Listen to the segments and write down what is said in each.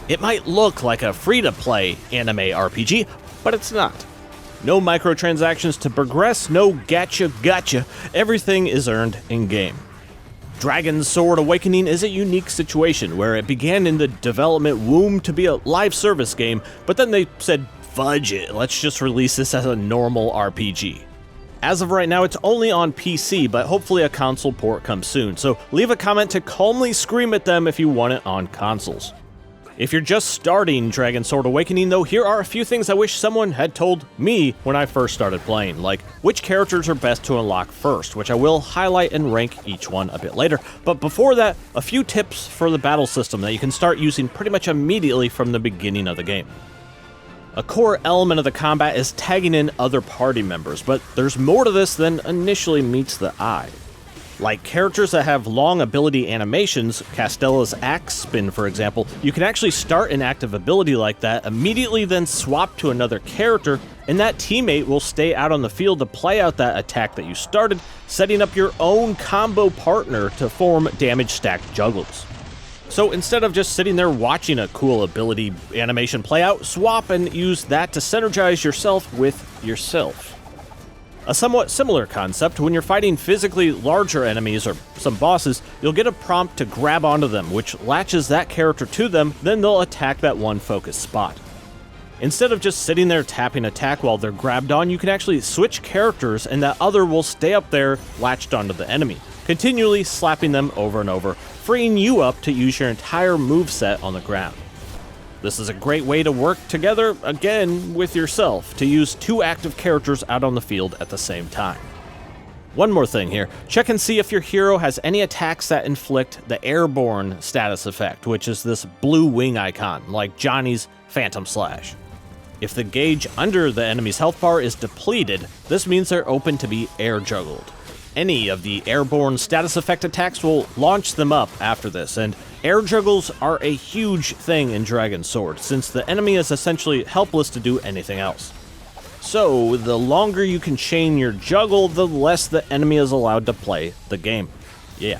It might look like a free-to-play anime RPG, but it's not. No microtransactions to progress, no gotcha, everything is earned in-game. DragonSword Awakening is a unique situation where it began in the development womb to be a live service game, but then they said, fudge it, let's just release this as a normal RPG. As of right now, it's only on PC, but hopefully a console port comes soon, so leave a comment to calmly scream at them if you want it on consoles. If you're just starting DragonSword Awakening though, here are a few things I wish someone had told me when I first started playing, like which characters are best to unlock first, which I will highlight and rank each one a bit later. But before that, a few tips for the battle system that you can start using pretty much immediately from the beginning of the game. A core element of the combat is tagging in other party members, but there's more to this than initially meets the eye. Like characters that have long ability animations, Castella's Axe Spin for example, you can actually start an active ability like that, immediately then swap to another character, and that teammate will stay out on the field to play out that attack that you started, setting up your own combo partner to form damage stacked juggles. So instead of just sitting there watching a cool ability animation play out, swap and use that to synergize yourself with yourself. A somewhat similar concept, when you're fighting physically larger enemies or some bosses, you'll get a prompt to grab onto them, which latches that character to them, then they'll attack that one focused spot. Instead of just sitting there tapping attack while they're grabbed on, you can actually switch characters and that other will stay up there latched onto the enemy, continually slapping them over and over, freeing you up to use your entire moveset on the ground. This is a great way to work together, again, with yourself, to use two active characters out on the field at the same time. One more thing here, check and see if your hero has any attacks that inflict the airborne status effect, which is this blue wing icon, like Johnny's Phantom Slash. If the gauge under the enemy's health bar is depleted, this means they're open to be air juggled. Any of the airborne status effect attacks will launch them up after this, and air juggles are a huge thing in DragonSword, since the enemy is essentially helpless to do anything else. So, the longer you can chain your juggle, the less the enemy is allowed to play the game. Yeah.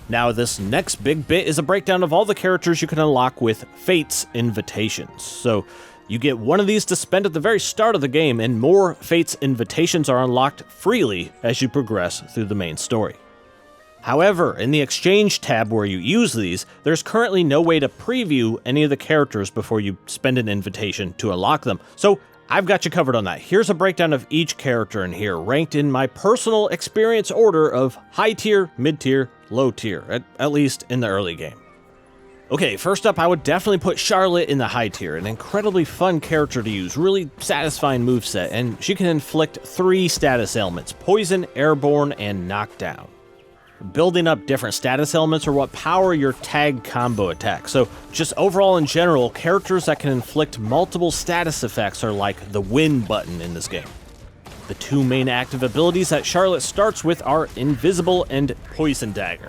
Now this next big bit is a breakdown of all the characters you can unlock with Fate's Invitations. So, you get one of these to spend at the very start of the game, and more Fate's Invitations are unlocked freely as you progress through the main story. However, in the Exchange tab where you use these, there's currently no way to preview any of the characters before you spend an invitation to unlock them, so I've got you covered on that. Here's a breakdown of each character in here, ranked in my personal experience order of high tier, mid tier, low tier, at least in the early game. Okay, first up, I would definitely put Charlotte in the high tier, an incredibly fun character to use, really satisfying moveset, and she can inflict 3 status ailments: poison, airborne, and knockdown. Building up different status elements are what power your tag combo attack, so just overall in general, characters that can inflict multiple status effects are like the win button in this game. The 2 main active abilities that Charlotte starts with are Invisible and Poison Dagger.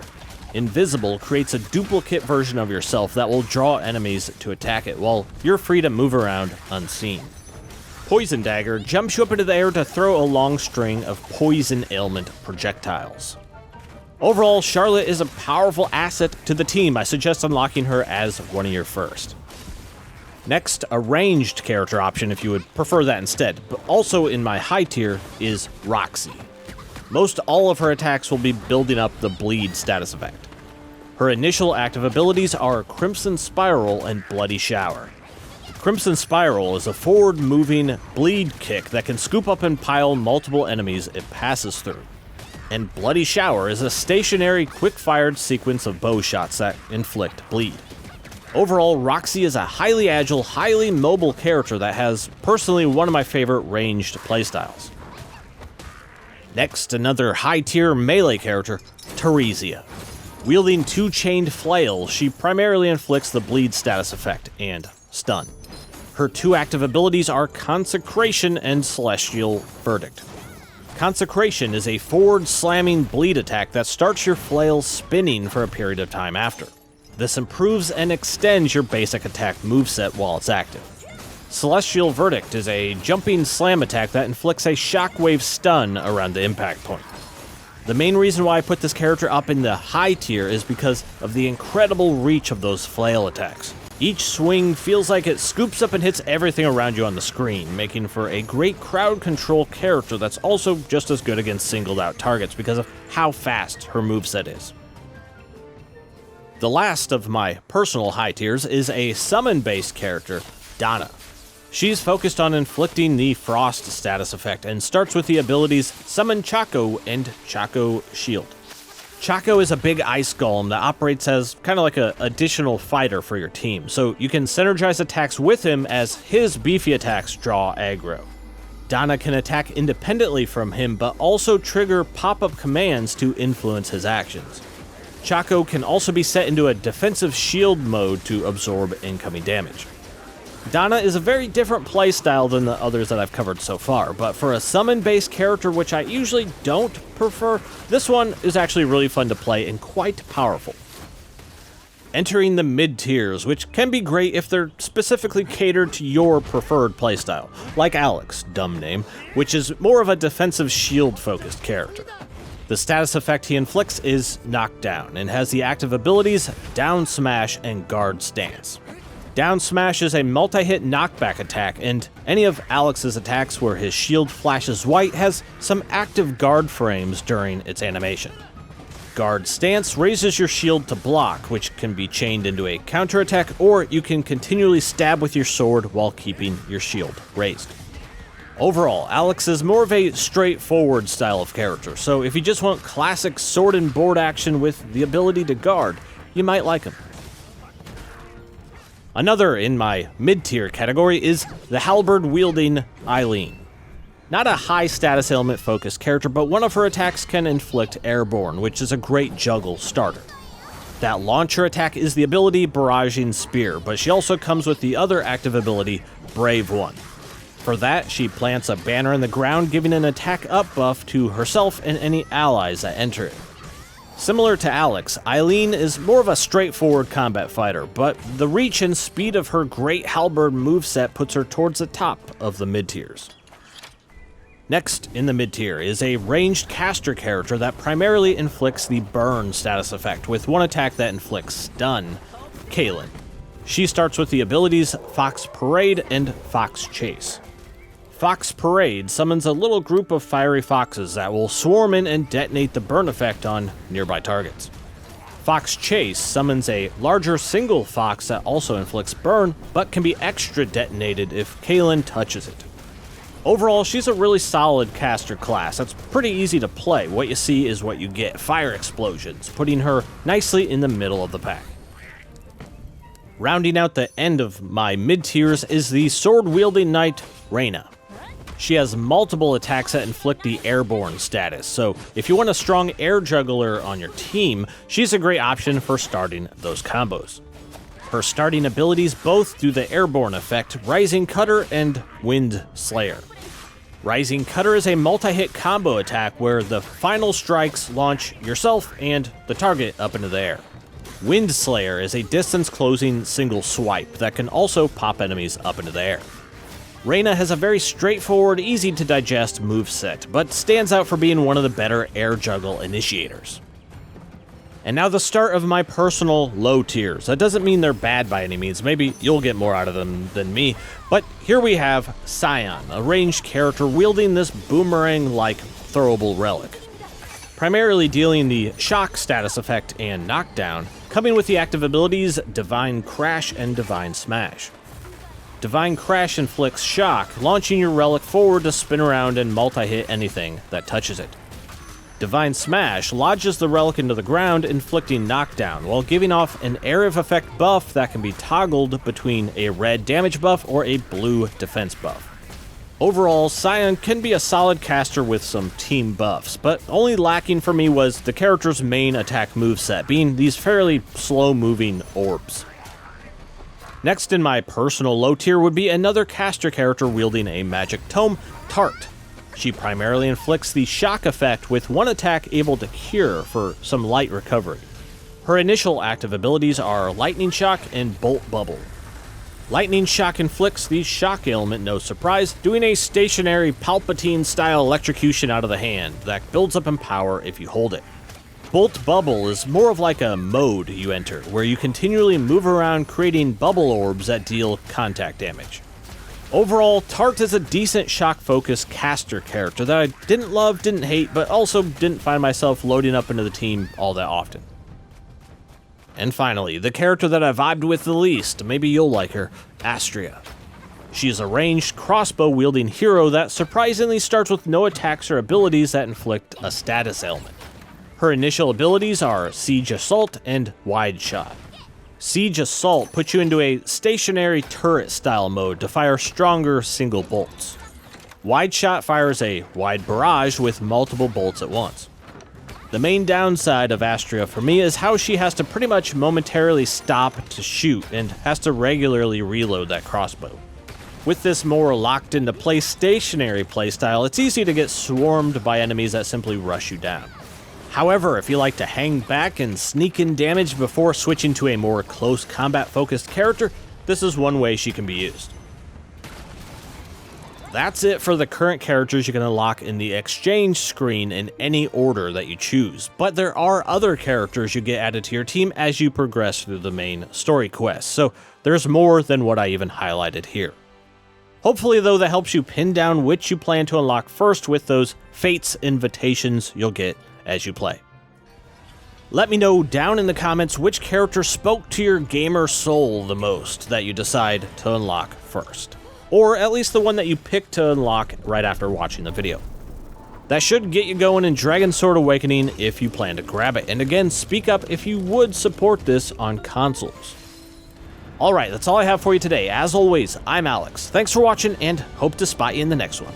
Invisible creates a duplicate version of yourself that will draw enemies to attack it, while you're free to move around unseen. Poison Dagger jumps you up into the air to throw a long string of poison ailment projectiles. Overall, Charlotte is a powerful asset to the team. I suggest unlocking her as one of your first. Next, a ranged character option if you would prefer that instead, but also in my high tier is Roxy. Most all of her attacks will be building up the bleed status effect. Her initial active abilities are Crimson Spiral and Bloody Shower. Crimson Spiral is a forward-moving bleed kick that can scoop up and pile multiple enemies it passes through. And Bloody Shower is a stationary, quick-fired sequence of bow shots that inflict bleed. Overall, Roxy is a highly agile, highly mobile character that has, personally, one of my favorite ranged playstyles. Next, another high-tier melee character, Theresia. Wielding 2 chained flails, she primarily inflicts the bleed status effect and stun. Her 2 active abilities are Consecration and Celestial Verdict. Consecration is a forward-slamming bleed attack that starts your flail spinning for a period of time after. This improves and extends your basic attack moveset while it's active. Celestial Verdict is a jumping slam attack that inflicts a shockwave stun around the impact point. The main reason why I put this character up in the high tier is because of the incredible reach of those flail attacks. Each swing feels like it scoops up and hits everything around you on the screen, making for a great crowd control character that's also just as good against singled out targets because of how fast her moveset is. The last of my personal high tiers is a summon-based character, Donna. She's focused on inflicting the Frost status effect and starts with the abilities Summon Chaco and Chaco Shield. Chaco is a big ice golem that operates as kind of like an additional fighter for your team, so you can synergize attacks with him as his beefy attacks draw aggro. Donna can attack independently from him, but also trigger pop-up commands to influence his actions. Chaco can also be set into a defensive shield mode to absorb incoming damage. Donna is a very different playstyle than the others that I've covered so far, but for a summon-based character, which I usually don't prefer, this one is actually really fun to play and quite powerful. Entering the mid-tiers, which can be great if they're specifically catered to your preferred playstyle, like Alex, dumb name, which is more of a defensive shield-focused character. The status effect he inflicts is Knockdown, and has the active abilities Down Smash and Guard Stance. Down Smash is a multi-hit knockback attack, and any of Alex's attacks where his shield flashes white has some active guard frames during its animation. Guard Stance raises your shield to block, which can be chained into a counterattack, or you can continually stab with your sword while keeping your shield raised. Overall, Alex is more of a straightforward style of character, so if you just want classic sword and board action with the ability to guard, you might like him. Another in my mid-tier category is the halberd-wielding Eileen. Not a high-status element-focused character, but one of her attacks can inflict airborne, which is a great juggle starter. That launcher attack is the ability Barraging Spear, but she also comes with the other active ability, Brave One. For that, she plants a banner in the ground, giving an attack up buff to herself and any allies that enter it. Similar to Alex, Eileen is more of a straightforward combat fighter, but the reach and speed of her great halberd moveset puts her towards the top of the mid-tiers. Next in the mid-tier is a ranged caster character that primarily inflicts the burn status effect with one attack that inflicts stun, Kalien. She starts with the abilities Fox Parade and Fox Chase. Fox Parade summons a little group of fiery foxes that will swarm in and detonate the burn effect on nearby targets. Fox Chase summons a larger single fox that also inflicts burn, but can be extra detonated if Kalien touches it. Overall, she's a really solid caster class that's pretty easy to play. What you see is what you get, fire explosions, putting her nicely in the middle of the pack. Rounding out the end of my mid-tiers is the sword-wielding knight, Reina. She has multiple attacks that inflict the airborne status, so if you want a strong air juggler on your team, she's a great option for starting those combos. Her starting abilities both do the airborne effect, Rising Cutter and Wind Slayer. Rising Cutter is a multi-hit combo attack where the final strikes launch yourself and the target up into the air. Wind Slayer is a distance-closing single swipe that can also pop enemies up into the air. Reina has a very straightforward, easy-to-digest moveset, but stands out for being one of the better air juggle initiators. And now the start of my personal low tiers. That doesn't mean they're bad by any means, maybe you'll get more out of them than me, but here we have Sion, a ranged character wielding this boomerang-like throwable relic. Primarily dealing the shock status effect and knockdown, coming with the active abilities Divine Crash and Divine Smash. Divine Crash inflicts shock, launching your relic forward to spin around and multi-hit anything that touches it. Divine Smash lodges the relic into the ground, inflicting knockdown, while giving off an area of effect buff that can be toggled between a red damage buff or a blue defense buff. Overall, Sion can be a solid caster with some team buffs, but only lacking for me was the character's main attack moveset, being these fairly slow-moving orbs. Next in my personal low tier would be another caster character wielding a magic tome, Tarte. She primarily inflicts the shock effect with one attack able to cure for some light recovery. Her initial active abilities are Lightning Shock and Bolt Bubble. Lightning Shock inflicts the shock ailment, no surprise, doing a stationary Palpatine-style electrocution out of the hand that builds up in power if you hold it. Bolt Bubble is more of like a mode you enter, where you continually move around creating bubble orbs that deal contact damage. Overall, Tarte is a decent shock-focused caster character that I didn't love, didn't hate, but also didn't find myself loading up into the team all that often. And finally, the character that I vibed with the least, maybe you'll like her, Astria. She is a ranged, crossbow-wielding hero that surprisingly starts with no attacks or abilities that inflict a status ailment. Her initial abilities are Siege Assault and Wide Shot. Siege Assault puts you into a stationary turret-style mode to fire stronger single bolts. Wide Shot fires a wide barrage with multiple bolts at once. The main downside of Astria for me is how she has to pretty much momentarily stop to shoot and has to regularly reload that crossbow. With this more locked into place stationary playstyle, it's easy to get swarmed by enemies that simply rush you down. However, if you like to hang back and sneak in damage before switching to a more close combat focused character, this is one way she can be used. That's it for the current characters you can unlock in the exchange screen in any order that you choose, but there are other characters you get added to your team as you progress through the main story quests, so there's more than what I even highlighted here. Hopefully though that helps you pin down which you plan to unlock first with those Fates invitations you'll get as you play. Let me know down in the comments which character spoke to your gamer soul the most that you decide to unlock first. Or at least the one that you picked to unlock right after watching the video. That should get you going in DragonSword Awakening if you plan to grab it. And again, speak up if you would support this on consoles. Alright, that's all I have for you today. As always, I'm Alex. Thanks for watching and hope to spot you in the next one.